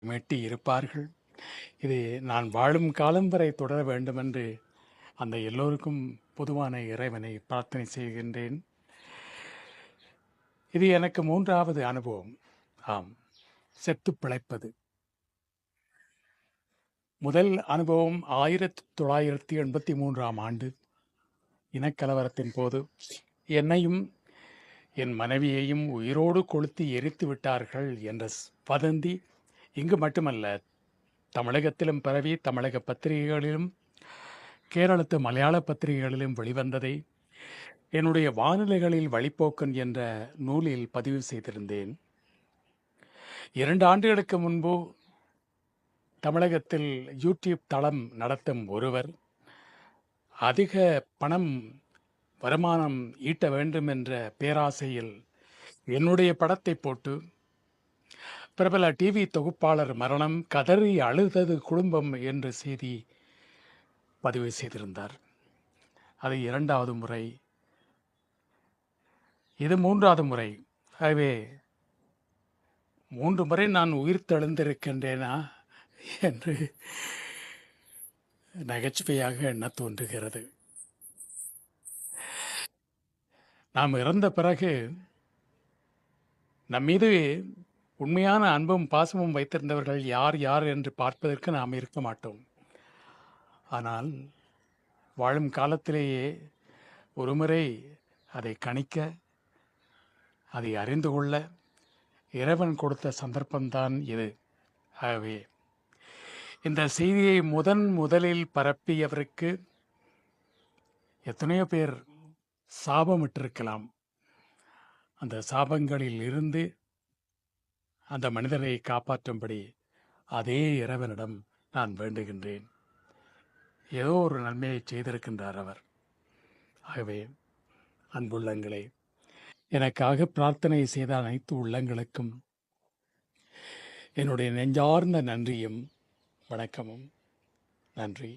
மெட்டி இருப்பார்கள். இது நான் வாழும் காலம் வரை தொடர வேண்டுமென்று அந்த எல்லோருக்கும் பொதுவான இறைவனை பிரார்த்தனை செய்கின்றேன். இது எனக்கு 3வது அனுபவம். ஆம், செத்துப் பிழைப்பது. முதல் அனுபவம் 1983ஆம் ஆண்டு இனக்கலவரத்தின் போது என்னையும் என் மனைவியையும் உயிரோடு கொளுத்தி எரித்து விட்டார்கள் என்ற வதந்தி இங்கு மட்டுமல்ல, தமிழகத்திலும் பரவி தமிழக பத்திரிகைகளிலும் கேரளத்து மலையாள பத்திரிகைகளிலும் வெளிவந்ததை என்னுடைய வானிலைகளில் வழிப்போக்கன் என்ற நூலில் பதிவு செய்திருந்தேன். 2 ஆண்டுகளுக்கு முன்பு தமிழகத்தில் யூடியூப் தளம் நடத்தும் ஒருவர் அதிக பணம் வருமானம் ஈட்ட வேண்டும் என்ற பேராசையில் என்னுடைய படத்தை போட்டு பிரபல டிவி தொகுப்பாளர் மரணம், கதறி அழுதது குடும்பம் என்ற செய்தி பதிவு செய்திருந்தார். அது 2வது முறை. இது 3வது முறை. ஆகவே 3 முறை நான் உயிர் தெழுந்திருக்கின்றேனா என்று நகைச்சுவையாக எண்ண தோன்றுகிறது. நாம் இறந்த பிறகு நம் மீது உண்மையான அன்பும் பாசமும் வைத்திருந்தவர்கள் யார் யார் என்று பார்ப்பதற்கு நாம் இருக்க மாட்டோம். ஆனால் வாழும் காலத்திலேயே ஒருமுறை அதை கணிக்க, அதை அறிந்து கொள்ள இறைவன் கொடுத்த சந்தர்ப்பம்தான் இது. ஆகவே இந்த செய்தியை முதலில் பரப்பியவருக்கு எத்தனையோ பேர் சாபமிட்டிருக்கலாம். அந்த சாபங்களில் இருந்து அந்த மனிதரை காப்பாற்றும்படி அதே இறைவனிடம் நான் வேண்டுகின்றேன். ஏதோ ஒரு நன்மையை செய்திருக்கின்றார் அவர். ஆகவே அன்புள்ளங்களே, எனக்காக பிரார்த்தனை செய்த அனைத்து உள்ளங்களுக்கும் என்னுடைய நெஞ்சார்ந்த நன்றியும் வணக்கமும். நன்றி.